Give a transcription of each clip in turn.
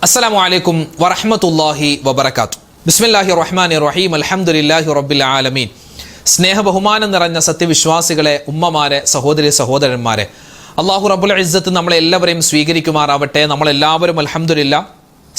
അസ്സലാമു അലൈക്കും വറഹ്മത്തുള്ളാഹി വബറകാതുഹു. ബിസ്മില്ലാഹിർ റഹ്മാനിർ റഹീം. അൽഹംദുലില്ലാഹി റബ്ബിൽ ആലമീൻ. സ്നേഹ ബഹുമാനം നിറഞ്ഞ സത്യവിശ്വാസികളെ, ഉമ്മമാരെ, സഹോദരി സഹോദരന്മാരെ, അല്ലാഹു റബ്ബുൽ ഇസ്സത്ത് നമ്മളെല്ലാവരെയും സ്വീകരിക്കുമാറാവട്ടെ. നമ്മളെല്ലാവരും അൽഹംദുലില്ലാഹ്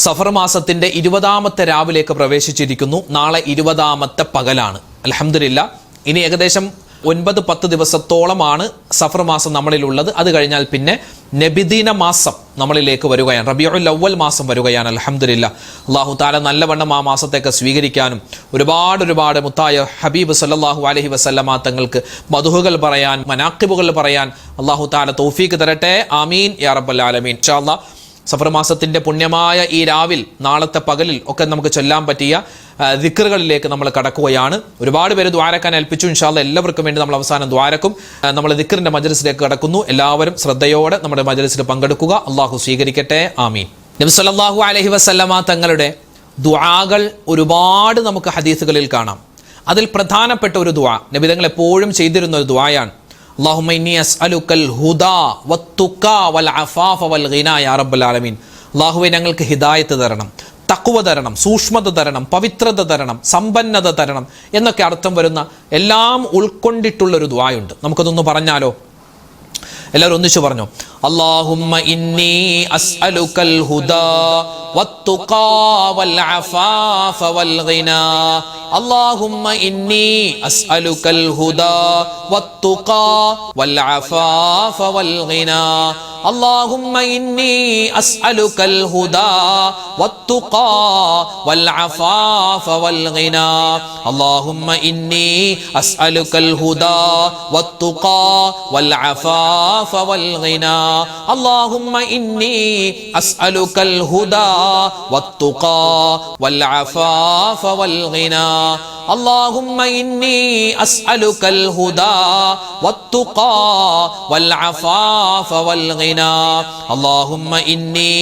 സഫർ മാസത്തിന്റെ 20-ാമത്തെ രാവിലേക്ക് പ്രവേശിച്ചിരിക്കുന്നു. നാളെ 20-ാമത്തെ പകലാണ്. അൽഹംദുലില്ലാഹ് ഇനി ഏകദേശം 9-10 ദിവസത്തോളമാണ് സഫർ മാസം നമ്മളിലുള്ളത്. അത് കഴിഞ്ഞാൽ പിന്നെ നബിദിന മാസം നമ്മളിലേക്ക് വരികയാണ്. റബീഉൽ അവ്വൽ മാസം വരികയാണ്. അൽഹംദുലില്ലാഹ് അല്ലാഹു തആല നല്ലവണ്ണം ആ മാസത്തേക്ക് സ്വീകരിക്കാനും ഒരുപാട് മുത്തായ ഹബീബ് സല്ലല്ലാഹു അലൈഹി വസല്ലമ തങ്ങൾക്ക് മദ്ഹുകൾ പറയാൻ, മനാഖിബുകൾ പറയാൻ അല്ലാഹു തആല തൗഫീഖ് തരട്ടെ. ആമീൻ യാ റബ്ബൽ ആലമീൻ. ഇൻഷാ അല്ലാഹ് സഫർ മാസത്തിന്റെ പുണ്യമായ ഈ രാവിൽ, നാളത്തെ പകലിൽ ഒക്കെ നമുക്ക് ചൊല്ലാൻ പറ്റിയ ദിക്റുകളിലേക്ക് നമ്മൾ കടക്കുകയാണ്. ഒരുപാട് പേര് ദ്വാരക്കാൻ ഏൽപ്പിച്ചു. ഇൻഷാ അല്ലാഹ് എല്ലാവർക്കും വേണ്ടി നമ്മൾ അവസാനം ദ്വാരക്കും. നമ്മൾ ദിക്റിന്റെ മജ്ലിസിലേക്ക് കടക്കുന്നു. എല്ലാവരും ശ്രദ്ധയോടെ നമ്മുടെ മജ്ലിസിൽ പങ്കെടുക്കുക. അള്ളാഹു സ്വീകരിക്കട്ടെ. ആമീൻ. നബി സല്ലല്ലാഹു അലൈഹി വസല്ലമ തങ്ങളുടെ ദുആകൾ ഒരുപാട് നമുക്ക് ഹദീസുകളിൽ കാണാം. അതിൽ പ്രധാനപ്പെട്ട ഒരു ദുആ നബി തങ്ങൾ എപ്പോഴും ചെയ്തിരുന്ന ഒരു ദുആയാണ്. അല്ലാഹുമ്മ ഇന്നി അസ്അലുക്കൽ ഹുദാ വത്തുഖാ വൽ അഫാഫ വൽ ഗിനാ യാ റബ്ബൽ ആലമീൻ. അല്ലാഹുവേ, ഞങ്ങൾക്ക് ഹിദായത്ത് തരണം, തഖ്വ തരണം, സൂക്ഷ്മത തരണം, പവിത്രത തരണം, സമ്പന്നത തരണം എന്നൊക്കെ അർത്ഥം വരുന്ന എല്ലാം ഉൾക്കൊണ്ടിട്ടുള്ളൊരു ദുആയുണ്ട്. നമുക്കതൊന്ന് പറഞ്ഞാലോ? എല്ലാവരും ഒന്നിച്ചു പറഞ്ഞു. അല്ലാഹുമ്മ ഇന്നി അസ്അലുക്കൽ ഹുദാ വത്തുഖാ വൽ അഫാഫ വൽ ഗിനാ. അല്ലാഹുമ്മ ഇന്നി അസ്അലുക്കൽ ഹുദാ വത്തുഖാ വൽ അഫാഫ വൽ ഗിനാ. അല്ലാഹുമ്മ ഇന്നി അസ്അലുക്കൽ ഹുദാ വത്തുഖാ വൽ അഫാഫ വൽ ഗിനാ. അല്ലാഹുമ്മ ഇന്നി അസ്അലുക്കൽ ഹുദാ വത്തുഖാ വൽ അഫാഫ വൽ ഗിനാ. اللهم إني أسألك الهدى والتقى والعفاف والغنى. اللهم إني أسألك الهدى والتقى والعفاف والغنى. اللهم إني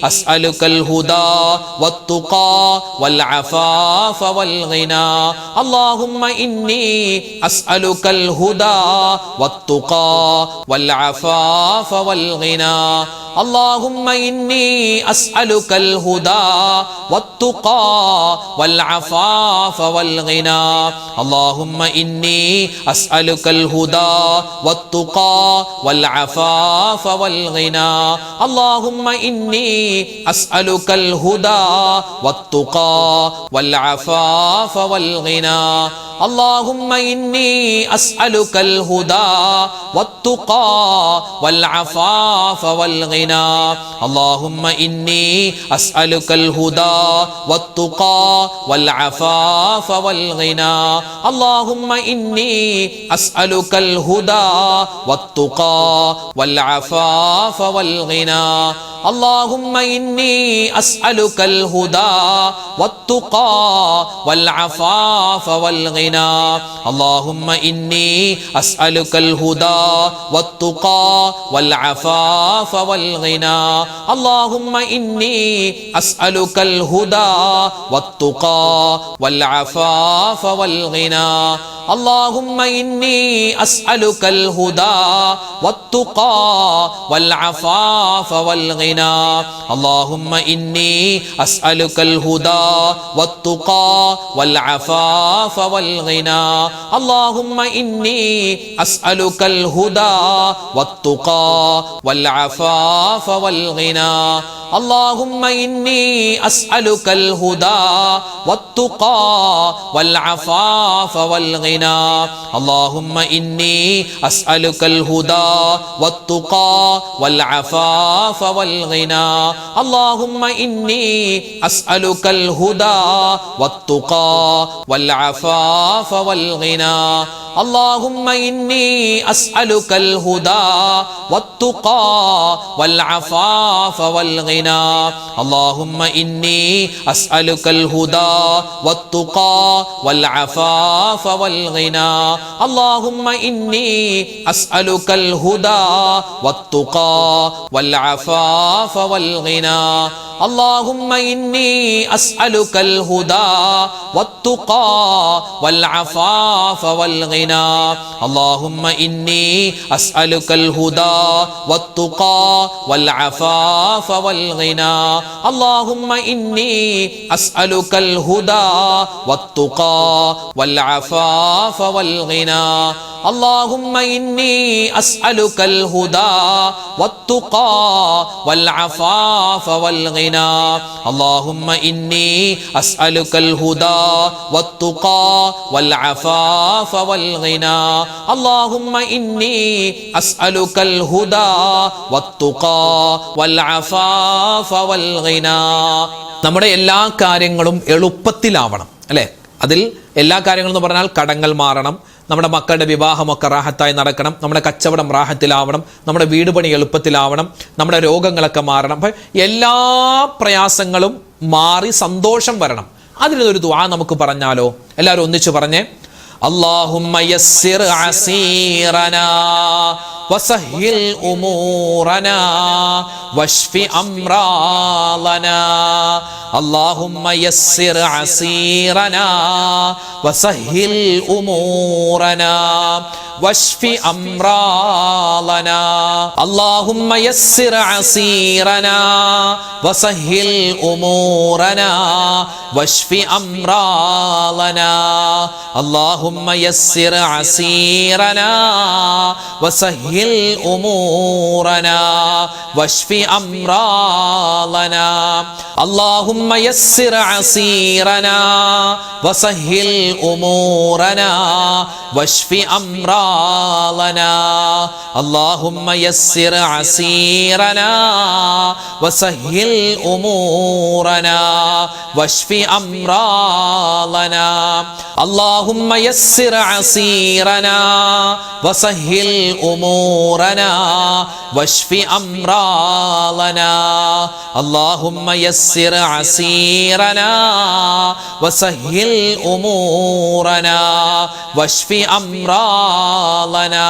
أسألك الهدى والتقى والعفاف والغنى. اللهم إني أسألك الهدى والتقى والعفاف والغنى. اللهم إني أسألك الهدى والتقى والعفاف والغنى. اللهم إني أسألك الهدى والتقى والعفاف والغنى. اللهم إني أسألك الهدى والتقى والعفاف والغنى. اللهم إني أسألك الهدى والتقى والعفاف والغنى. اللهم إني أسألك الهدى والتقى والعفاف والغنى. اللهم إني أسألك الهدى والتقى والعفاف والغنى. اللهم إني أسألك الهدى والتقى والعفاف والغنى. اللهم إني أسألك الهدى والتقى والعفاف والغنى. اللهم إني أسألك الهدى والتقى والعفاف والغنى. اللهم إني أسألك الهدى والتقى والعفاف والغنى. اللهم إني أسألك الهدى والتقى والعفاف والغنى. اللهم إني أسألك الهدى والتقى والعفاف والغنى. اللهم إني أسألك الهدى والتقى والعفاف والغنى. اللهم إني أسألك الهدى والتقى والعفاف والغنى. اللهم إني أسألك الهدى والتقى والعفاف والغنى. اللهم إني أسألك الهدى والتقى والعفاف والغنى. اللهم إني أسألك الهدى والتقى والعفاف والغنى. اللهم إني أسألك الهدى والتقى والعفاف والغنى. اللهم إني أسألك الهدى والتقى والعفاف والغنى اللهم إني أسألك الهدى والتقى والعفاف والغنى اللهم إني أسألك الهدى والتقى والعفاف والغنى اللهم إني أسألك الهدى والتقى والعفاف والغنى اللهم إني أسألك الهدى والتقى والعفاف والغنى اللهم إني أسألك الهدى والتقى والعفاف والغنى നമ്മുടെ എല്ലാ കാര്യങ്ങളും എളുപ്പത്തിലാവണം അല്ലേ? അതിൽ എല്ലാ കാര്യങ്ങളും എന്ന് പറഞ്ഞാൽ കടങ്ങൾ മാറണം, നമ്മുടെ മക്കളുടെ വിവാഹമൊക്കെ റാഹത്തായി നടക്കണം, നമ്മുടെ കച്ചവടം റാഹത്തിലാവണം, നമ്മുടെ വീട് പണി എളുപ്പത്തിലാവണം, നമ്മുടെ രോഗങ്ങളൊക്കെ മാറണം. അപ്പം എല്ലാ പ്രയാസങ്ങളും മാറി സന്തോഷം വരണം. അതിനൊരു ദുആ നമുക്ക് പറഞ്ഞാലോ? എല്ലാവരും ഒന്നിച്ചു പറഞ്ഞേ. اللهم يسر عسيرنا وسهل أمورنا واشف أمراضنا اللهم يسر عسيرنا وسهل أمورنا واشف أمراضنا اللهم يسر عسيرنا وسهل أمورنا واشف أمراضنا اللهم يسر عسيرنا وسهل أمورنا واشف أمراضنا اللهم يسر عسيرنا وسهل أمورنا واشف أمراضنا اللهم يسر عسيرنا وسهل أمورنا واشف أمراضنا اللهم يسر عسيرنا وسهل أمورنا واشف أمراضنا اللهم يسر عسيرنا وسهل أمورنا واشف أمراضنا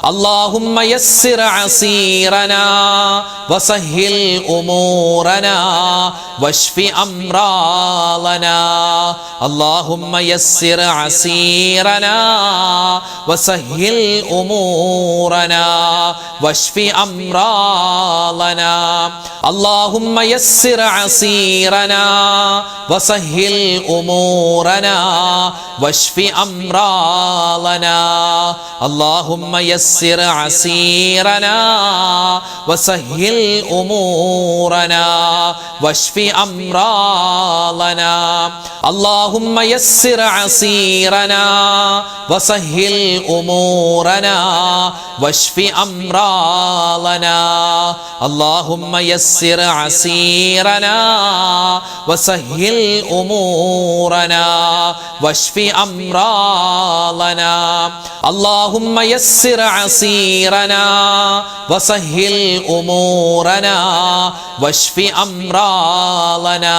اللهم يسر عسيرنا وسهل أمورنا واشف أمراضنا اللهم يسر عسيرنا وسهل أمورنا واشف أمراضنا اللهم يسر عسيرنا وسهل أمورنا واشف أمراضنا اللهم يسر عسيرنا وسهل أمورنا واشف أمراضنا اللهم يسر عسيرنا وسهل أمورنا واشف أمراضنا اللهم يسر عسيرنا وسهل أمورنا واشف أمراضنا اللهم يسر عسيرنا وسهل أمورنا واشف أمراضنا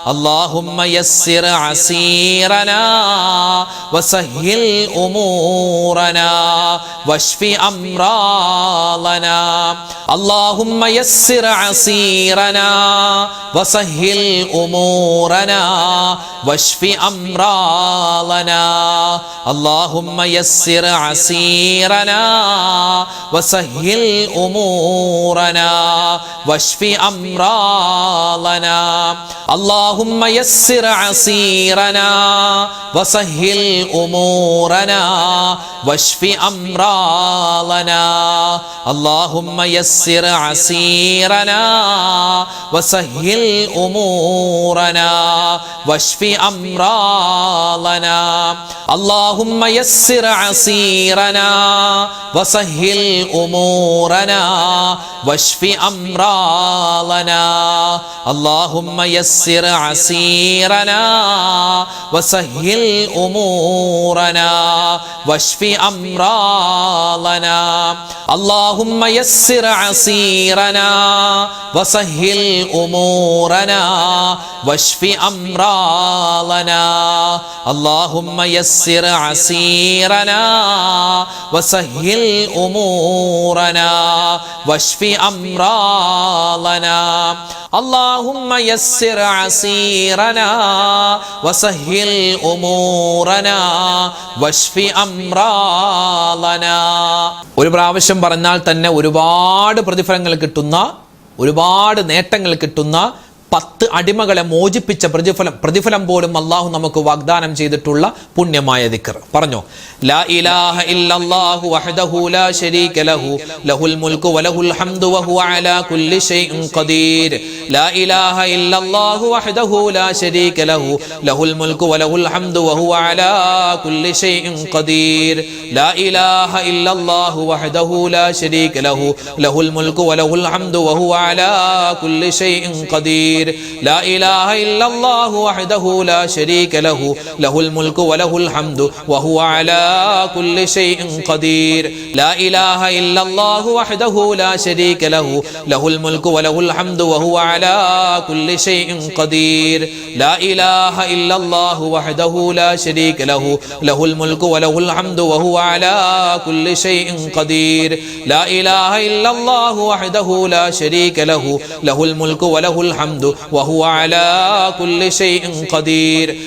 اللهم يسر عسيرنا وسهل أمورنا واشف أمراضنا اللهم يسر عسيرنا وسهل أمورنا واشف أمراضنا اللهم يسر عسيرنا وسهل أمورنا واشف أمراضنا اللهم يسر عسيرنا وسهل أمورنا واشف أمراضنا اللهم يسر عسيرنا وسهل أمورنا واشف أمراضنا اللهم يسر عسيرنا وسهل أمورنا واشف أمراضنا اللهم يسر യസ്സിർ അസീറനാ വസഹ്ഹിൽ ഉമൂറനാ വശ്ഫി അംറാദനാ. അല്ലാഹുമ്മ യസ്സിർ അസീറനാ വസഹ്ഹിൽ ഉമൂറനാ വശ്ഫി അംറാദനാ. അല്ലാഹുമ്മ യസ്സിർ അസീറനാ വസഹ്ഹിൽ ഉമൂറനാ വശ്ഫി അംറാദനാ. അല്ലാഹുമ്മ യസ്സിർ അസീറനാ വസഹ്ഹിൽ ഉമൂറനാ വശ്ഫി അംറാദനാ. ഒരു പ്രാവശ്യം പറഞ്ഞാൽ തന്നെ ഒരുപാട് പ്രതിഫലങ്ങൾ കിട്ടുന്ന, ഒരുപാട് നേട്ടങ്ങൾ കിട്ടുന്ന 10 അടിമകളെ മോചിപ്പിച്ച പ്രതിഫലം പോലും അല്ലാഹു നമുക്ക് വാഗ്ദാനം ചെയ്തിട്ടുള്ള പുണ്യമായ ദിക്ർ. പറഞ്ഞോ, ലാ ഇലാഹ ഇല്ലല്ലാഹു വഹ്ദഹു ലാ ശരീക ലഹു ലഹുൽ മുൽക്കു വലഹുൽ ഹംദു വഹുവ അലാ കുല്ലി ഷൈഇൻ ഖദീർ. ലാ ഇലാഹ ഇല്ലല്ലാഹു വഹ്ദഹു ലാ ശരീക ലഹു ലഹുൽ മുൽക്കു വലഹുൽ ഹംദു വഹുവ അലാ കുല്ലി ഷൈഇൻ ഖദീർ. ലാ ഇലാഹ ഇല്ലല്ലാഹു വഹ്ദഹു ലാ ശരീക ലഹു ലഹുൽ മുൽക്കു വലഹുൽ ഹംദു വഹുവ അലാ കുല്ലി ഷൈഇൻ ഖദീർ. لا إله إلا الله وحده لا شريك له له الملك وله الحمد وهو على كل شيء قدير. لا إله إلا الله وحده لا شريك له له الملك وله الحمد وهو على كل شيء قدير. لا إله إلا الله وحده لا شريك له له الملك وله الحمد وهو على كل شيء قدير. لا إله إلا الله وحده لا شريك له له الملك وله الحمد وهو على كل شيء قدير. لا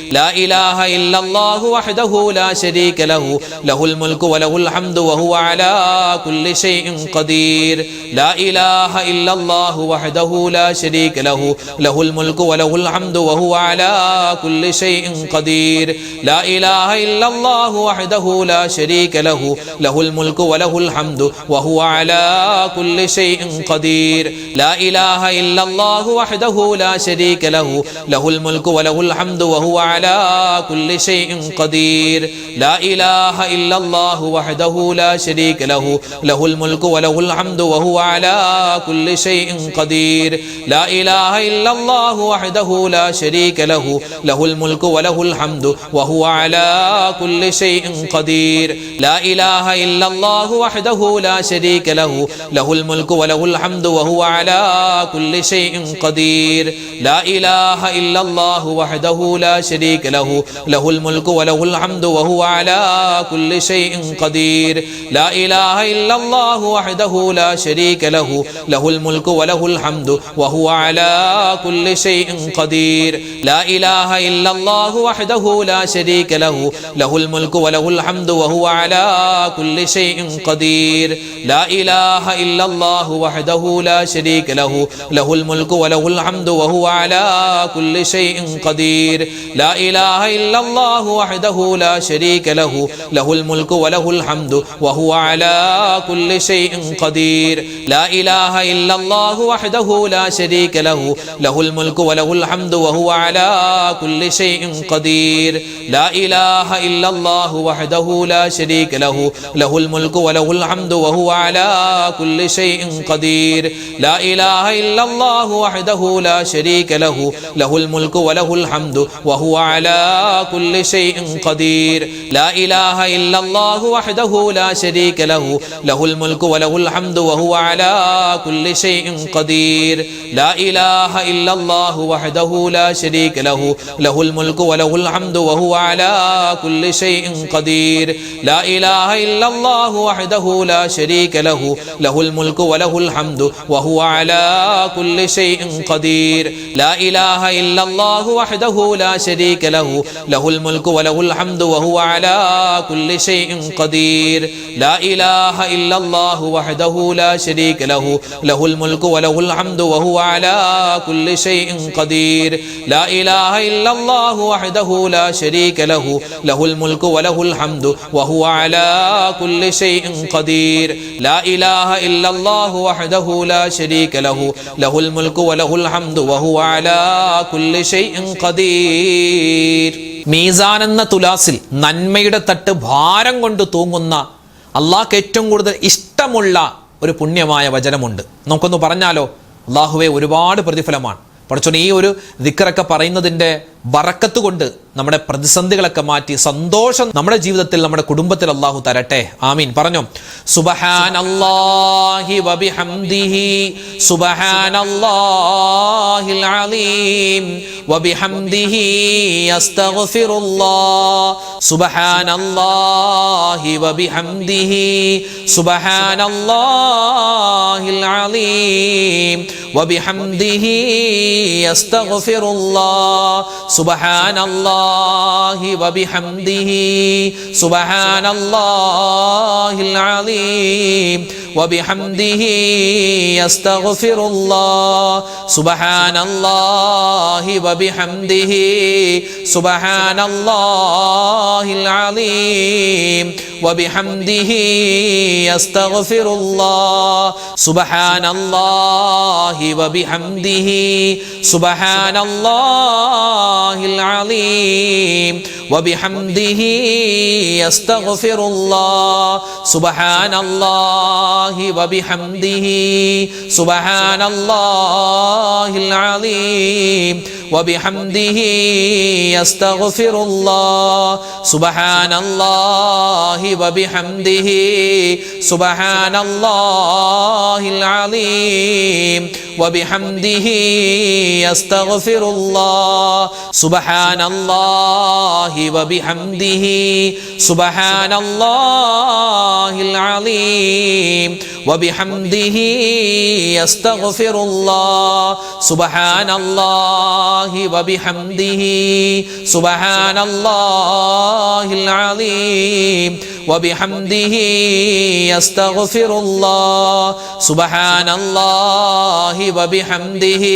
إله إلا الله وحده لا شريك له له الملك وله الحمد وهو على كل شيء قدير. لا إله إلا الله وحده لا شريك له له الملك وله الحمد وهو على كل شيء قدير. لا إله إلا الله وحده لا شريك له له الملك وله الحمد وهو على كل شيء قدير. لا إله إلا الله وحده لا شريك له له الملك وله الحمد وهو على كل شيء قدير. لا إله إلا الله وحده لا شريك له له الملك وله الحمد وهو على كل شيء قدير. لا إله إلا الله وحده لا شريك له له الملك وله الحمد وهو على كل شيء قدير. لا إله إلا الله وحده لا شريك له له الملك وله الحمد وهو على كل شيء قدير. لا إله إلا الله وحده لا شريك له له الملك وله الحمد وهو على كل شيء قدير. لا إله إلا الله وحده لا شريك له له الملك وله الحمد وهو على كل شيء قدير. لا إله إلا الله وحده لا شريك له له الملك وله الحمد وهو على كل شيء قدير. لا إله إلا الله وحده لا شريك له له الملك وله الحمد وهو على كل شيء قدير. لا إله إلا الله وحده لا شريك له له الملك وله الحمد وهو على كل شيء قدير. لا إله إلا الله وحده لا شريك له له الملك وله الحمد وهو على كل شيء قدير. لا إله إلا الله وحده لا شريك له له الملك وله الحمد وهو على كل شيء قدير. لا إله إلا الله وحده لا شريك له له الملك وله الحمد وهو على كل شيء قدير. لا إله إلا الله وحده لا شريك له له الملك وله الحمد وهو على كل شيء قدير. لا إله إلا الله وحده لا شريك له له الملك وله الحمد وهو على كل شيء قدير. لا إله إلا الله وحده لا شريك له له الملك وله الحمد وهو على كل شيء قدير. لا إله إلا الله وحده لا شريك له له الملك وله الحمد وهو على كل شيء قدير. لا إله إلا الله وحده لا شريك له له الملك وله الحمد وهو على كل شيء قدير. لا إله إلا الله وحده لا شريك له له الملك وله الحمد وهو على كل شيء قدير. لا إله إلا الله وحده لا شريك له له الملك وله الحمد وهو على كل شيء قدير. മീസാൻ എന്ന തുലാസിൽ നന്മയുടെ തട്ട് ഭാരം കൊണ്ട് തൂങ്ങുന്ന അള്ളാഹ്ക്ക് ഏറ്റവും കൂടുതൽ ഇഷ്ടമുള്ള ഒരു പുണ്യമായ വചനമുണ്ട്. നമുക്കൊന്ന് പറഞ്ഞാലോ? അള്ളാഹുവേ, ഒരുപാട് പ്രതിഫലമാണ്. പടച്ചോനെ ഈ ഒരു ദിക്റൊക്കെ പറയുന്നതിൻ്റെ ബറക്കത്ത് കൊണ്ട് നമ്മുടെ പ്രതിസന്ധികളൊക്കെ മാറ്റി സന്തോഷം നമ്മുടെ ജീവിതത്തിൽ നമ്മുടെ കുടുംബത്തിൽ അല്ലാഹു തരട്ടെ. ആമീൻ. പറഞ്ഞോ. സുബ്ഹാനല്ലാഹി വബിഹംദിഹി സുബ്ഹാനല്ലാഹിൽ അലീം വബിഹംദിഹി അസ്തഗ്ഫിറുല്ലാഹ് സുബ്ഹാനല്ലാഹി വബിഹംദിഹി സുബ്ഹാനല്ലാഹിൽ അലീം വബിഹംദിഹി അസ്തഗ്ഫിറുല്ലാഹ് സുബ്ഹാനല്ലാഹി വബിഹംദിഹി സുബ്ഹാനല്ലാഹിൽ അലീം വബിഹംദിഹി അസ്തഗ്ഫിറുല്ലാഹ് സുബ്ഹാനല്ലാഹി വബിഹംദിഹി സുബ്ഹാനല്ലാഹിൽ അലീം വബിഹംദിഹി അസ്തഗ്ഫിറുല്ലാഹ് സുബ്ഹാനല്ലാഹി വബിഹംദിഹി സുബ്ഹാനല്ലാഹിൽ അലീം വബിഹംദിഹി അസ്തഗ്ഫിറുല്ലാഹ് സുബ്ഹാനല്ലാഹി വബിഹംദിഹി സുബ്ഹാനല്ലാഹിൽ അലീം വബിഹംദിഹി അസ്തഗ്ഫിറുല്ലാഹ് സുബ്ഹാനല്ലാഹി വബിഹംദിഹി സുബ്ഹാനല്ലാഹിൽ അലീം വബിഹംദിഹി അസ്തഗ്ഫിറുല്ലാഹ് സുബ്ഹാനല്ലാഹി വബിഹംദിഹി സുബ്ഹാനല്ലാഹിൽ അലീം വബിഹംദിഹി അസ്തഗ്ഫിറുല്ലാഹ് സുബ്ഹാനല്ലാഹി വബിഹംദിഹി സുബ്ഹാനല്ലാഹിൽ അലീം വബിഹംദിഹി അസ്തഗ്ഫിറുല്ലാഹ് സുബ്ഹാനല്ലാഹി വബിഹംദിഹി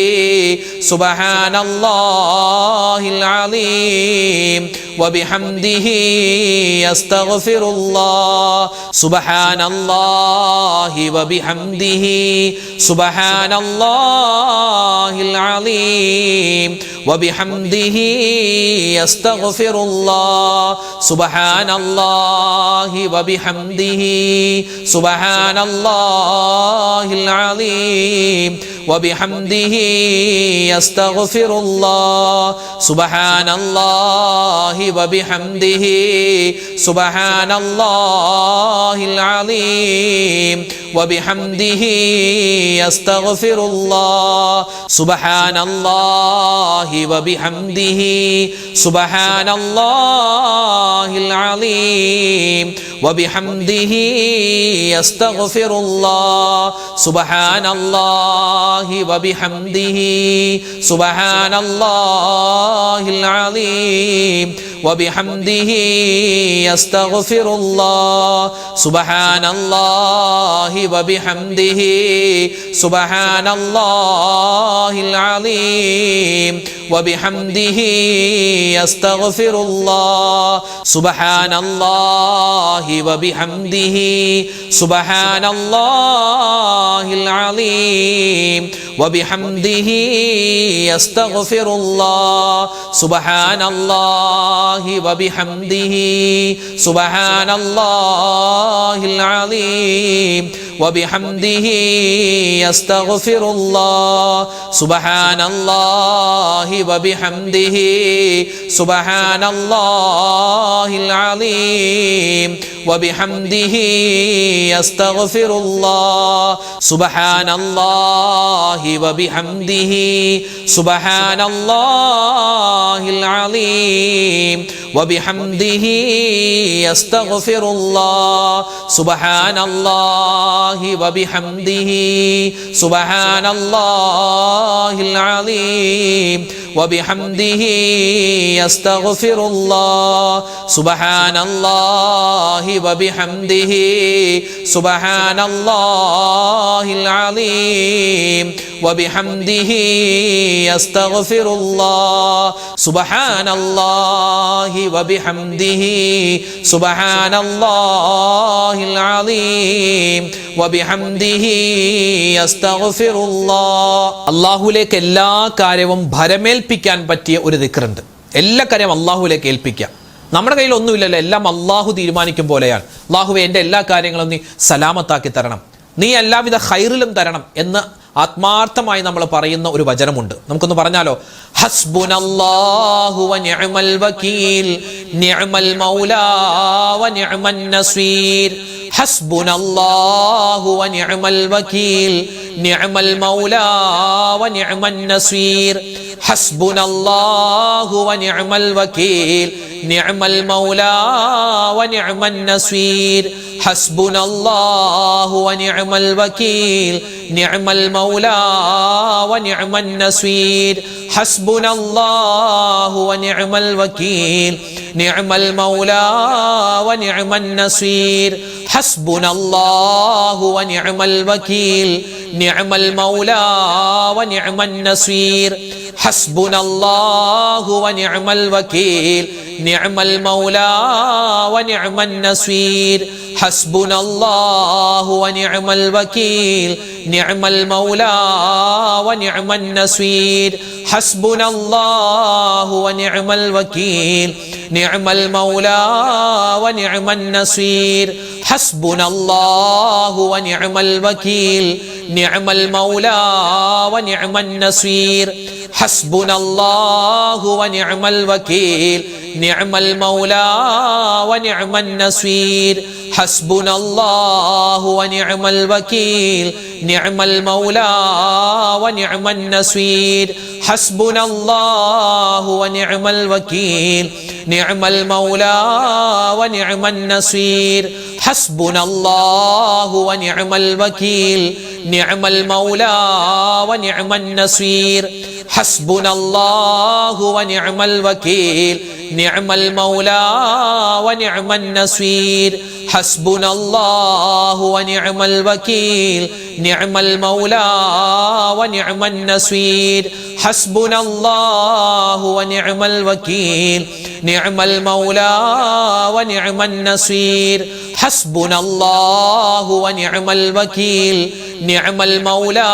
സുബ്ഹാനല്ലാഹിൽ അലീം വബിഹംദിഹി അസ്തഗ്ഫിറുല്ലാഹ് സുബ്ഹാനല്ലാഹി വബിഹംദിഹി സുബ്ഹാനല്ലാഹിൽ അലീം വബിഹംദിഹി അസ്തഗ്ഫിറുല്ലാഹ് സുബ്ഹാനല്ലാഹി വബിഹംദിhi സുബ്ഹാനല്ലാഹിൽ അലീം വബിഹംദിhi അസ്തഗ്ഫിറുല്ലാഹ് സുബ്ഹാനല്ലാഹി വബിഹംദിhi സുബ്ഹാനല്ലാഹിൽ അലീം വബിഹംദിhi അസ്തഗ്ഫിറുല്ലാഹ് സുബ്ഹാനല്ലാഹി വബിഹംദിhi സുബ്ഹാനല്ലാഹിൽ അലീം വബിഹംദിhi അസ്തഗ്ഫിറുല്ലാഹ് സുബ്ഹാനല്ലാഹി വബിഹംദിhi സുബ്ഹാനല്ലാഹിൽ അലീം വബിഹംദിhi അസ്തഗ്ഫിറുല്ലാഹ് സുബ്ഹാനല്ലാഹി വബിഹംദിhi സുബ്ഹാനല്ലാഹിൽ അലീം വബിഹംദിhi അസ്തഗ്ഫിറുല്ലാഹ് സുബ്ഹാനല്ലാഹി വബിഹംദിhi സുബ്ഹാനല്ലാഹിൽ അലീം വബിഹംദിhi അസ്തഗ്ഫിറുല്ലാഹ് സുബ്ഹാനല്ലാഹി വബിഹംദിhi സുബ്ഹാനല്ലാഹിൽ അലീം വബിഹംദിhi അസ്തഗ്ഫിറുല്ലാഹ് സുബ്ഹാനല്ലാഹി വബിഹംദിhi സുബ്ഹാനല്ലാഹിൽ അലീം വബിഹംദിhi അസ്തഗ്ഫിറുല്ലാഹ് സുബ്ഹാനല്ലാഹി വബിഹംദിhi സുബ്ഹാനല്ലാഹിൽ അലീം വബിഹംദിhi അസ്തഗ്ഫിറുല്ലാഹ് സുബ്ഹാനല്ലാഹി വബിഹംദിhi സുബ്ഹാനല്ലാഹിൽ അലീം വബിഹംദിhi അസ്തഗ്ഫിറുല്ലാഹ് സുബ്ഹാനല്ലാഹി വബിഹംദിhi സുബ്ഹാനല്ലാഹിൽ അലീം വബിഹംദിhi അസ്തഗ്ഫിറുല്ലാഹ് സുബ്ഹാനല്ലാഹി വബിഹംദിhi സുബ്ഹാനല്ലാഹിൽ അലീം വബിഹംദിhi അസ്തഗ്ഫിറുല്ലാഹ്. അല്ലാഹുവിലേക്ക് എല്ലാ കാര്യവും ഭരമേൽപ്പിക്കാൻ പറ്റിയ ഒരു ദിക്റുണ്ട്. എല്ലാ കാര്യവും അല്ലാഹുവിലേക്ക് ഏൽപ്പിക്കുക. നമ്മുടെ കയ്യിൽ ഒന്നുമില്ലല്ലോ, എല്ലാം അല്ലാഹു തീരുമാനിക്കും പോലെയാണ്. അല്ലാഹുവേ എൻ്റെ എല്ലാ കാര്യങ്ങളും നീ സലാമത്താക്കി തരണം, നീ എല്ലാവിധ ഖൈറിലും തരണം എന്ന് ആത്മാർത്ഥമായി നമ്മൾ പറയുന്ന ഒരു വചനമുണ്ട്. നമുക്കൊന്ന് പറഞ്ഞാലോ? ഹസ്ബുനല്ലാഹു വ നിഅമൽ വകീൽ നിഅമൽ മൗലാ വ നിഅമൻ നസീർ. ഹസ്ബുനല്ലാഹു വ നിഅമൽ വകീൽ നിഅമൽ മൗലാ വ നിഅമൻ നസീർ. ഹസ്ബുനല്ലാഹു വ നിഅമൽ വകീൽ നിഅമൽ മൗലാ വ നിഅമൻ നസീർ. ഹസ്ബുനല്ലാഹു വ നിഅമൽ വകീൽ നിഅമൽ മൗലാ വ നിഅമൻ നസീർ. ഹസ്ബുനല്ലാഹു വ നിഅമൽ വകീൽ നിഅമൽ മൗലാ വ നിഅമൻ നസീർ. ഹസ്ബുനല്ലാഹു വ നിഅമൽ വകീൽ നിഅമൽ മൗലാ വ നിഅമൻ നസീർ. ഹസ്ബുനല്ലാഹു വ നിഅമൽ വകീൽ നിഅമൽ മൗലാ വ നിഅമൻ നസീർ. ഹസ്ബുനല്ലാഹു വ നിഅമൽ വകീൽ നിഅമൽ മൗലാ വ നിഅമൻ നസീർ. ഹസ്ബുനല്ലാഹു വ നിഅമൽ വകീൽ നിഅമൽ മൗലാ വ നിഅമൻ നസീർ. ഹസ്ബുനല്ലാഹു വ നിഅമൽ വകീൽ നിഅമൽ മൗലാ വ നിഅമൻ നസീർ. ഹസ്ബുനല്ലാഹു വ നിഅമൽ വകീൽ നിഅമൽ മൗലാ വ നിഅമൻ നസീർ. ഹസ്ബുനല്ലാഹു വ നിഅമൽ വകീൽ നിഅമൽ മൗലാ വ നിഅമൻ നസീർ. ഹസ്ബുനല്ലാഹു വ നിഅമൽ വകീൽ നിഅമൽ മൗലാ വ നിഅമൻ നസീർ. ഹസ്ബുനല്ലാഹു വ നിഅമൽ വകീൽ നിഅമൽ മൗലാ വ നിഅമൻ നസീർ. ഹസ്ബുനല്ലാഹു വ നിഅമൽ വകീൽ നിഅമൽ മൗലാ വ നിഅമൻ നസീർ. ഹസ്ബുനല്ലാഹു വ നിഅമൽ വകീൽ നിഅമൽ മൗലാ വ നിഅമൻ നസീർ. ഹസ്ബുനല്ലാഹു വ നിഅമൽ വകീൽ നിഅമൽ മൗലാ വ നിഅമൻ നസീർ. ഹസ്ബുനല്ലാഹു വ നിഅമൽ വകീൽ നിഅമൽ മൗലാ വ നിഅമൻ നസീർ. ഹസ്ബുനല്ലാഹു വ നിഅമൽ വകീൽ നിഅമൽ മൗലാ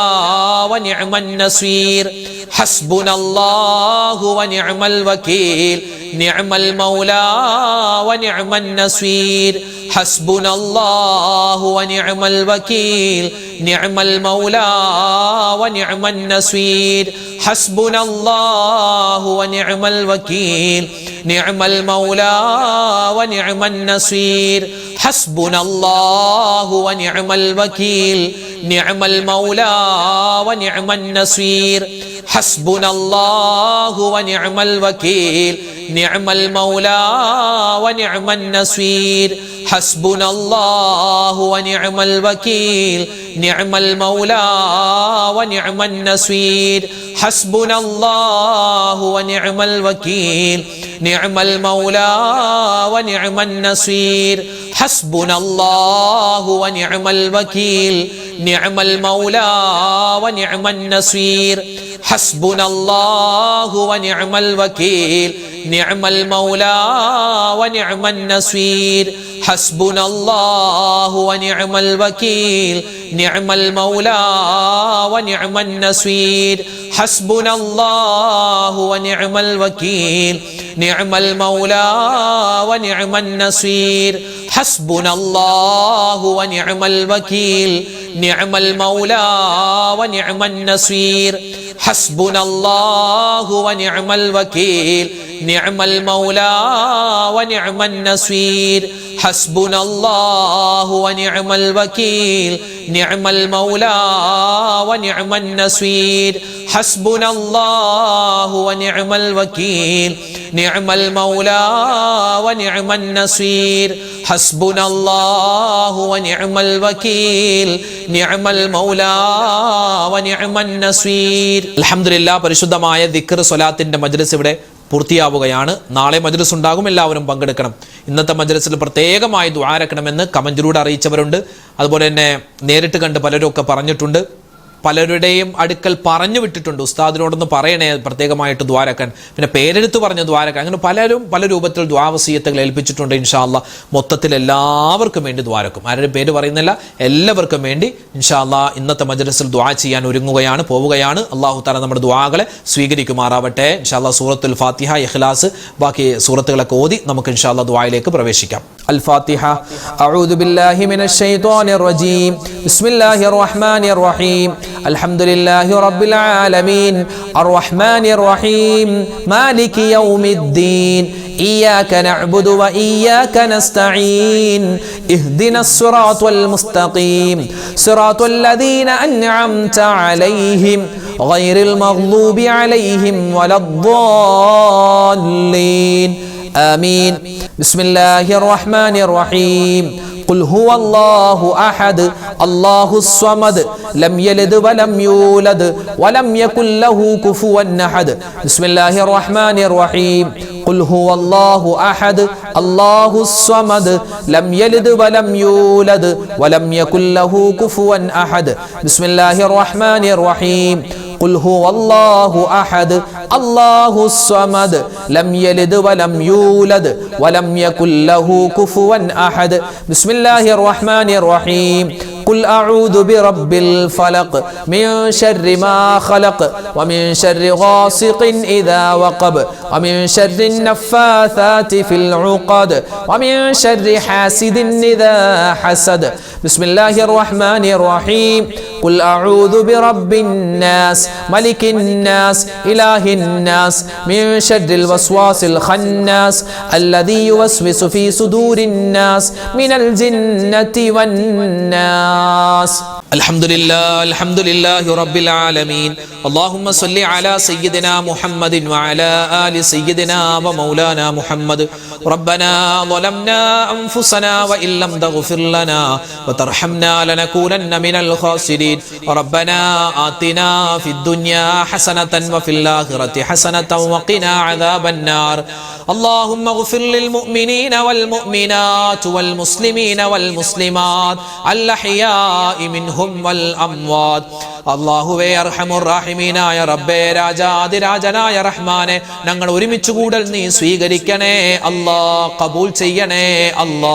വ നിഅമൻ നസീർ. ഹസ്ബുനല്ലാഹു വ നിഅമൽ വകീൽ നിഅമൽ മൗലാ വ നിഅമൻ നസീർ. ഹസ്ബുനല്ലാഹു വ നിഅമൽ വകീൽ നിഅമൽ മൗലാ വ നിഅമൻ നസീർ. ഹസ്ബുനല്ലാഹു വ നിഅമൽ വകീൽ നിഅമൽ മൗലാ വ നിഅമൻ നസീർ. ഹസ്ബുനല്ലാഹു വ നിഅമൽ വകീൽ നിഅമൽ മൗലാ വ നിഅമൻ നസീർ. ഹസ്ബുനല്ലാഹു വ നിഅമൽ വകീൽ നിഅമൽ മൗലാ വ നിഅമൻ നസീർ. ഹസ്ബുനല്ലാഹു വ നിഅമൽ വകീൽ നിഅമൽ മൗലാ വ നിഅമൻ നസീർ. ഹസ്ബുനല്ലാഹു വ നിഅമൽ വകീൽ നിഅമൽ മൗലാ വ നിഅമൻ നസീർ. ഹസ്ബുനല്ലാഹു വ നിഅമൽ വകീൽ നിഅമൽ മൗലാ വ നിഅമൻ നസീർ. ഹസ്ബുനല്ലാഹു വ നിഅമൽ വകീൽ നിഅമൽ മൗലാ വ നിഅമൻ നസീർ. ഹസ്ബുനല്ലാഹു വ നിഅമൽ വകീൽ നിഅമൽ മൗലാ വ നിഅമൻ നസീർ. ഹസ്ബുനല്ലാഹു വ നിഅമൽ വകീൽ നിഅമൽ മൗലാ വ നിഅമൻ നസീർ. ഹസ്ബുനല്ലാഹു വ നിഅമൽ വകീൽ നിഅമൽ മൗലാ വ നിഅമൻ നസീർ. ഹസ്ബുനല്ലാഹു വ നിഅമൽ വകീൽ നിഅമൽ മൗലാ വ നിഅമൻ നസീർ. ഹസ്ബുനല്ലാഹു വ നിഅമൽ വകീൽ നിഅമൽ മൗലാ വ നിഅമൻ നസീർ. ഹസ്ബുനല്ലാഹു വ നിഅമൽ വകീൽ നിഅമൽ മൗലാ വ നിഅമൻ നസീർ. അൽഹംദുലില്ലാഹ്, പരിശുദ്ധമായ ദിക്ർ സ്വലാത്തിന്റെ മജ്ലിസ് ഇവിടെ പൂർത്തിയാവുകയാണ്. നാളെ മജ്ലിസ് ഉണ്ടാകും, എല്ലാവരും പങ്കെടുക്കണം. ഇന്നത്തെ മജ്ലിസിൽ പ്രത്യേകമായി ദുആരക്കണമെന്ന് കമന്റിലൂടെ അറിയിച്ചവരുണ്ട്. അതുപോലെ തന്നെ നേരിട്ട് കണ്ട് പലരും ഒക്കെ പറഞ്ഞിട്ടുണ്ട്. പലരുടെയും അടുക്കൽ പറഞ്ഞു വിട്ടിട്ടുണ്ട്, ഉസ്താദിനോടൊന്ന് പറയണേ പ്രത്യേകമായിട്ട് ദ്വാരക്കാൻ, പിന്നെ പേരെടുത്ത് പറഞ്ഞ് ദ്വാരക്കാൻ. അങ്ങനെ പലരും പല രൂപത്തിൽ ദ്വാവസീയത്തുകൾ ഏൽപ്പിച്ചിട്ടുണ്ട്. ഇൻഷാ അല്ലാഹ് മൊത്തത്തിൽ എല്ലാവർക്കും വേണ്ടി ദ്വാരക്കും. ആരുടെ പേര് പറയുന്നില്ല, എല്ലാവർക്കും വേണ്ടി ഇൻഷാ അല്ലാഹ് ഇന്നത്തെ മജ്ലിസിൽ ദുആ ചെയ്യാൻ ഒരുങ്ങുകയാണ്, പോവുകയാണ്. അല്ലാഹു തആല നമ്മുടെ ദുആകളെ സ്വീകരിക്കുമാറാവട്ടെ. ഇൻഷാ അല്ലാഹ് സൂറത്തുൽ ഫാത്തിഹ, ഇഖ്ലാസ്, ബാക്കി സൂറത്തുകളൊക്കെ ഓതി നമുക്ക് ഇൻഷാ അല്ലാഹ് ദുആയിലേക്ക് പ്രവേശിക്കാം. അൽ ഫാത്തിഹ. അഊദു ബില്ലാഹി മിനശ് ശൈത്വാനിർ റജീം. ബിസ്മില്ലാഹിർ റഹ്മാനിർ റഹീം. അൽഹംദുലില്ലാഹി റബ്ബിൽ ആലമീൻ അർറഹ്മാനിർ റഹീം മാലികി യൗമിദ്ദീൻ إياك نعبد وإياك نستعين اهدنا الصراط المستقيم صراط الذين أنعمت عليهم غير المغضوب عليهم ولا الضالين آمين بسم الله الرحمن الرحيم قل هو الله أحد الله الصمد لم يلد ولم يولد ولم يكن له كفوا أحد بسم الله الرحمن الرحيم قل هو الله أحد الله الصمد لم يلد ولم يولد ولم يكن له كفوا أحد بسم الله الرحمن الرحيم قل هو الله أحد الله الصمد لم يلد ولم يولد ولم يكن له كفوا أحد بسم الله الرحمن الرحيم قل أعوذ برب الفلق من شر ما خلق ومن شر غاسق إذا وقب ومن شر النفاثات في العقد ومن شر حاسد إذا حسد بسم الله الرحمن الرحيم قل أعوذ برب الناس ملك الناس إله الناس من شر الوسواس الخناس الذي يوسوس في صدور الناس من الجنة والناس الحمد لله رب العالمين اللهم صل على سيدنا محمد وعلى آل سيدنا ومولانا محمد ربنا ظلمنا أنفسنا وإن لم تغفر لنا وترحمنا لنكونن من الخاسرين ربنا آتنا في الدنيا حسنة وفي الآخرة حسنة وقنا عذاب النار اللهم اغفر للمؤمنين والمؤمنات والمسلمين والمسلمات الأحياء منهم والأموات അല്ലാഹുവേ അർഹമുർ റഹീമീനായ റബ്ബേ രാജാതിരാജനായ റഹ്മാനെ ഞങ്ങൾ ഒരുമിച്ച് കൂടൽ നീ സ്വീകരിക്കണേ അല്ലാ ഖബൂൽ ചെയ്യണേ അല്ലാ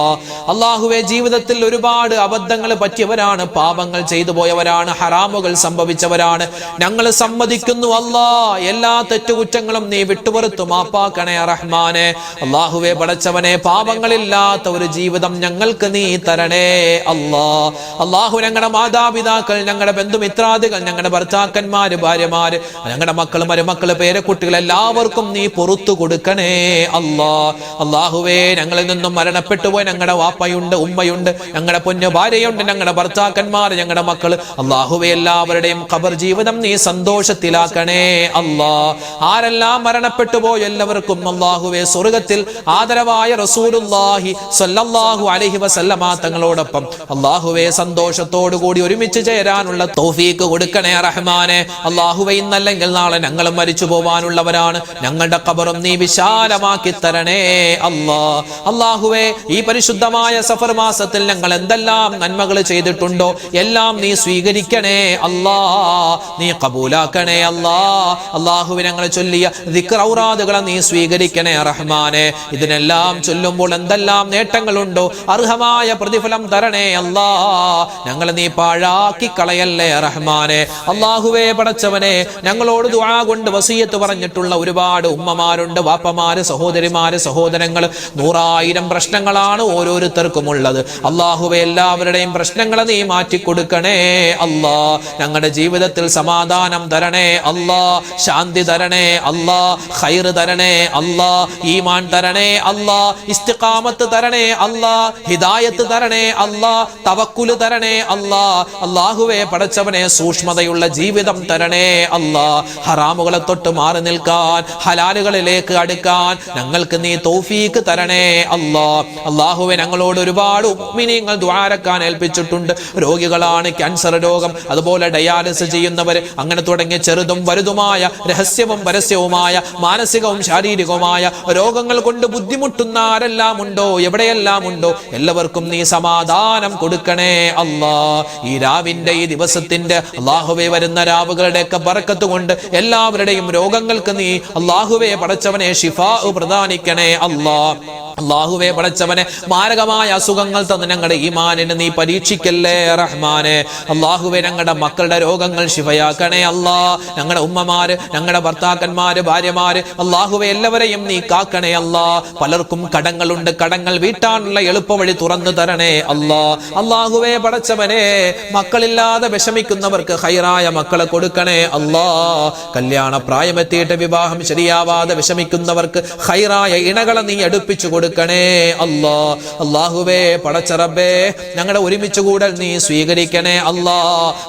അല്ലാഹുവേ ജീവിതത്തിൽ ഒരുപാട് അബദ്ധങ്ങൾ പറ്റിയവരാണ് പാപങ്ങൾ ചെയ്തു പോയവരാണ് ഹറാമുകൾ സംഭവിച്ചവരാണ് ഞങ്ങൾ സമ്മതിക്കുന്നു അല്ലാ എല്ലാ തെറ്റുകുറ്റങ്ങളും നീ വിട്ടുപുറത്തു മാപ്പാക്കണേ റഹ്മാനെ അല്ലാഹുവേ പടച്ചവനെ പാപങ്ങളില്ലാത്ത ഒരു ജീവിതം ഞങ്ങൾക്ക് നീ തരണേ അല്ലാ അല്ലാഹു ഞങ്ങളുടെ മാതാപിതാക്കൾ ഞങ്ങളുടെ ബന്ധുമിത്രാദികൾ ഞങ്ങളുടെ ഭർത്താക്കന്മാര് ഭാര്യമാര് ഞങ്ങളുടെ മക്കൾ മരുമക്കള് പേരക്കുട്ടികൾ എല്ലാവർക്കും നീ പുറത്തു കൊടുക്കണേ അല്ലാ അല്ലാഹുവേ ഞങ്ങളിൽ നിന്നും മരണപ്പെട്ടു പോയി ഞങ്ങളുടെ വാപ്പയുണ്ട് ഉമ്മയുണ്ട് ഞങ്ങളുടെ പൊന്നു ഭാര്യയുണ്ട് ഞങ്ങളുടെ ഭർത്താക്കന്മാർ ഞങ്ങളുടെ മക്കൾ അല്ലാഹുവേ എല്ലാവരുടെയും ഖബർ ജീവിതം നീ സന്തോഷത്തിലാക്കണേ അല്ലാ ആരെല്ലാം മരണപ്പെട്ടു പോയി എല്ലാവർക്കും അല്ലാഹുവേ സ്വർഗ്ഗത്തിൽ ആദരവായ റസൂലുള്ളാഹി സ്വല്ലല്ലാഹു അലൈഹി വസല്ലമ തങ്ങളോടൊപ്പം അല്ലാഹുവേ സന്തോഷത്തോടു കൂടി ഒരുമിച്ച് ചേരാനുള്ള തൗഫീഖ് കൊടുക്കണേ റഹ്മാനെ അല്ലാഹുവേ ഇന്നല്ലെങ്കിൽ നാളെ ഞങ്ങളും മരിച്ചു പോവാനുള്ളവരാണ് ഞങ്ങളുടെ ഖബറും നീ വിശാലമാക്കി തരണേ അല്ലാ അല്ലാഹുവേ ഈ പരിശുദ്ധമായ സഫർ മാസത്തിൽ ഞങ്ങൾ എന്തെല്ലാം നന്മകൾ ചെയ്തിട്ടുണ്ടോ എല്ലാം നീ സ്വീകരിക്കണേ അല്ലാ നീ ഖബൂലാക്കണേ അല്ലാ അല്ലാഹുവേ ഞങ്ങൾ ചൊല്ലിയ ദിക്ർ ഔറാദുകളെ നീ സ്വീകരിക്കണേ റഹ്മാനെ ഇതിനെല്ലാം ചൊല്ലുമ്പോൾ എന്തെല്ലാം നേട്ടങ്ങളുണ്ടോ അർഹമായ പ്രതിഫലം തരണേ അല്ലാ ഞങ്ങളെ നീ പാഴാക്കി കളയല്ലേ റഹ്മാനെ അല്ലാഹുവേ പടച്ചവനെ ഞങ്ങളോട് ദുആ കൊണ്ട് വസിയത്ത് പറഞ്ഞിട്ടുള്ള ഒരുപാട് ഉമ്മമാരുണ്ട് വാപ്പമാര് സഹോദരിമാര് സഹോദരങ്ങൾ 100,000 പ്രശ്നങ്ങളാണ് ഓരോരുത്തർക്കും ഉള്ളത് അല്ലാഹുവേ എല്ലാവരുടെയും പ്രശ്നങ്ങളെ നീ മാറ്റി കൊടുക്കണേ അല്ലാ ഞങ്ങളുടെ ജീവിതത്തിൽ സമാധാനം തരണേ അല്ലാ ശാന്തി തരണേ അല്ലാ ഖൈർ തരണേ അല്ലാ ഈമാൻ തരണേ അല്ലാ ഇസ്തിഖാമത്ത് തരണേ അല്ലാ ഹിദായത്ത് തരണേ അല്ലാ തവക്കുൽ തരണേ അല്ലാ അല്ലാഹുവേ പടച്ചവനെ സൂക്ഷ്മതയുള്ള ജീവിതം തരണേ അല്ലാ ഹറാമുകളെ തൊട്ട് മാറി നിൽക്കാൻ ഹലാലുകളിലേക്ക് അടുക്കാൻ ഞങ്ങൾക്ക് നീ തൗഫീഖ് തരണേ അല്ലാ അല്ലാഹുവേ ഞങ്ങളോട് ഒരുപാട് മുഅ്മിനീങ്ങൾ ദുആരക്കാൻ ഏൽപ്പിച്ചിട്ടുണ്ട് രോഗികളാണ് ക്യാൻസർ രോഗം അതുപോലെ ഡയാലിസിസ് ചെയ്യുന്നവർ അങ്ങനെ തുടങ്ങിയ ചെറുതും വലുതുമായ രഹസ്യവും പരസ്യവുമായ മാനസികവും ശാരീരികവുമായ രോഗങ്ങൾ കൊണ്ട് ബുദ്ധിമുട്ടുന്ന ആരെല്ലാം ഉണ്ടോ എവിടെയെല്ലാം ഉണ്ടോ എല്ലാവർക്കും നീ സമാധാനം കൊടുക്കണേ അല്ലാ ഈ രാവിന്റെ ഈ ദിവസത്തിന്റെ അല്ലാഹുവേ വരുന്ന രാവുകളുടെയൊക്കെ ബറക്കത്ത് കൊണ്ട് എല്ലാവരുടെയും രോഗങ്ങൾക്ക് നീ അല്ലാഹുവേ പടച്ചവനെ ശിഫാ പ്രദാനിക്കണേ അല്ലാ അല്ലാഹുവേ പടച്ചവനെ മാരകമായ അസുഖങ്ങൾ തന്ന് ഞങ്ങളുടെ ഈമാനിനെ നീ പരീക്ഷിക്കല്ലേ റഹ്മാനെ. അല്ലാഹുവേ ഞങ്ങളുടെ മക്കളുടെ രോഗങ്ങൾ ശിഫയാക്കണേ അല്ലാ. ഞങ്ങളുടെ ഉമ്മമാര്, ഞങ്ങളുടെ ഭർത്താക്കന്മാര്, ഭാര്യമാര്, അല്ലാഹുവേ എല്ലാവരെയും നീ കാക്കണേ അല്ലാ. പലർക്കും കടങ്ങളുണ്ട്, കടങ്ങൾ വീട്ടാനുള്ള എളുപ്പവഴി തുറന്നു തരണേ അല്ലാ. അല്ലാഹുവേ പടച്ചവനെ മക്കളില്ലാതെ വിഷമിക്കുന്നവർക്ക് ഹൈറായ മക്കളെ കൊടുക്കണേ അല്ലാ. കല്യാണ പ്രായമെത്തിയിട്ട് വിവാഹം ശരിയാവാതെ വിഷമിക്കുന്നവർക്ക് ഹൈറായ ഇണകളെ നീ അടുപ്പിച്ചു കൊടുക്കണേ അല്ലാ. അല്ലാഹുവേ പടച്ച റബ്ബേ ഞങ്ങളുടെ ഒരുമിച്ച് കൂടൽ നീ സ്വീകരിക്കണേ അല്ലാ,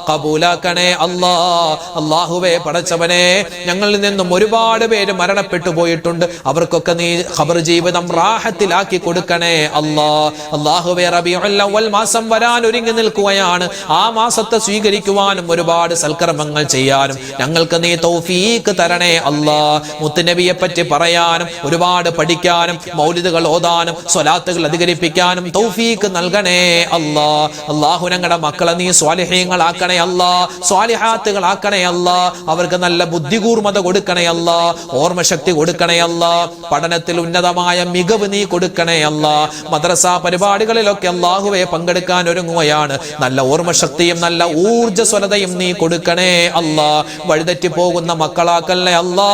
കബൂലാക്കണേ അല്ലാ. അല്ലാഹുവേ പടച്ചവനെ ഞങ്ങളിൽ നിന്നും ഒരുപാട് പേര് മരണപ്പെട്ടു പോയിട്ടുണ്ട്. അവർക്കൊക്കെ നീ ഖബർ ജീവിതം റാഹത്തിലാക്കി കൊടുക്കണേ അല്ലാ. അല്ലാഹുവേ റബീഉൽ അവ്വൽ മാസം വരാൻ ഒരുങ്ങി നിൽക്കുകയാണ്. ആ മാസത്തെ സ്വീകരിക്കുവാനും ഒരുപാട് സൽക്കർമ്മങ്ങൾ ചെയ്യാനും ഞങ്ങൾക്ക് നീ തൗഫീഖ് തരണേ അല്ലാ. മുത്തുനബിയെ പറ്റി പറയാനും ഒരുപാട് പഠിക്കാനും മൗലിദുകൾ ഓതാനും സ്വലാത്തുകൾ അധികരിപ്പിക്കാനും തൗഫീഖ് നൽകണേ അല്ലാ. അല്ലാഹു ഞങ്ങളുടെ മക്കളെ നീ സ്വാലിഹീങ്ങളാക്കണേ അല്ലാ, സ്വാലിഹാത്തുകളാക്കണേ അല്ലാ. അവർക്ക് നല്ല ബുദ്ധികൂർമ്മത കൊടുക്കണേ അല്ലാ, ഓർമ്മശക്തി കൊടുക്കണേ അല്ലാ. പഠനത്തിൽ ഉന്നതമായ മികവ് നീ കൊടുക്കണേ അല്ലാ. മദ്രസ പരിപാടികളിലൊക്കെ അല്ലാഹുവേ പങ്കെടുക്കാൻ ഒരുങ്ങുകയാണ്. നല്ല ഓർമ്മശക്തിയും നല്ല ഊർജ്ജസ്വലതയും നീ കൊടുക്കണേ അല്ലാ. വഴിതെറ്റി പോകുന്ന മക്കളാക്കല്ലേ അല്ലാ.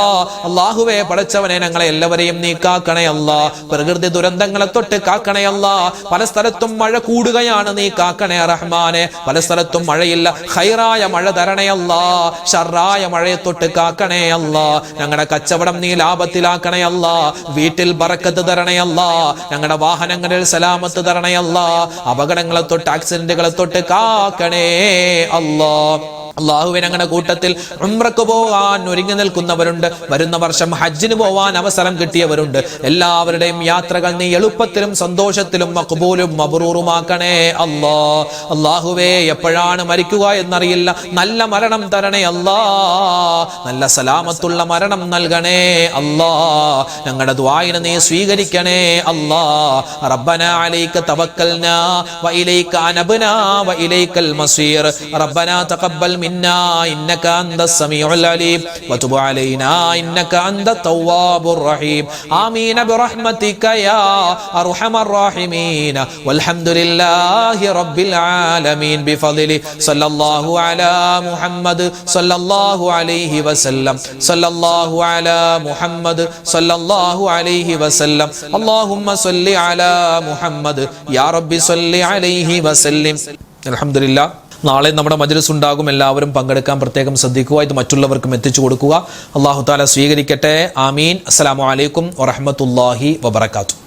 അല്ലാഹുവേ പടച്ചവനെ ഞങ്ങളെ എല്ലാവരെയും നീ കാക്കണേ അല്ലാ. പ്രകൃതി ദുരന്തങ്ങളെ തൊട്ട് കാക്കണേ അല്ലാ. പല സ്ഥലത്തും മഴ കൂടുകയാണ്, നീ കാക്കണേ റഹ്മാനെ. പല സ്ഥലത്തും മഴയില്ല, ഖൈറായ മഴ തരണേ അല്ലാ. ഷർറായ മഴയെ തൊട്ട് കാക്കണേ അല്ലാ. ഞങ്ങളുടെ കച്ചവടം നീ ലാഭത്തിലാക്കണേ അല്ലാ. വീട്ടിൽ ബറക്കത്ത് തരണേ അല്ലാ. ഞങ്ങളുടെ വാഹനങ്ങളിൽ സലാമത്ത് തരണേ അല്ലാ. അപകടങ്ങളെ തൊട്ട് ആക്സിഡന്റുകളെ തൊട്ട് കാക്കണേ അല്ലാ. അല്ലാഹുവേ ഞങ്ങളുടെ കൂട്ടത്തിൽ ഉംറക്ക് പോകാൻ ഒരുങ്ങി നിൽക്കുന്നവരുണ്ട്. വരുന്ന വർഷം ഹജ്ജിന് പോവാൻ അവസരം കിട്ടിയവരുണ്ട്. എല്ലാവരുടെയും യാത്രകൾ നീ എളുപ്പത്തിലും സന്തോഷത്തിലും മഖ്ബൂലും മബ്റൂറുമാക്കണേ അല്ലാ. അല്ലാഹുവേ എപ്പോഴാണ് മരിക്കുക എന്നറിയില്ല, നല്ല മരണം തരണേ അല്ലാ. നല്ല സലാമത്തുള്ള മരണം നൽകണേ അല്ലാ. ഞങ്ങളുടെ ദുആഇനെ നീ സ്വീകരിക്കണേ അല്ലാ. റബ്ബനാ അലൈക തവക്കൽനാ വഇലൈക അനബ്നാ വഇലൈകൽ മസീർ. റബ്ബനാ തഖബ്ബൽ منا إنك أنت السميع العليم وتب علينا إنك أنت التواب الرحيم آمين برحمتك يا أرحم الراحمين والحمد لله رب العالمين بفضله صلى الله على محمد صلى الله عليه وسلم صلى الله على محمد صلى الله عليه وسلم اللهم صل على محمد يا رب صل عليه وسلم الحمد لله. നാളെ നമ്മുടെ മജ്‌ലിസ് ഉണ്ടാകും. എല്ലാവരും പങ്കെടുക്കാൻ പ്രത്യേകം ശ്രദ്ധിക്കുക. ഇത് മറ്റുള്ളവർക്കും എത്തിച്ചു കൊടുക്കുക. അല്ലാഹു തആല സ്വീകരിക്കട്ടെ. ആമീൻ. അസ്സലാമു അലൈക്കും വറഹ്മത്തുള്ളാഹി വബറകാതുഹു.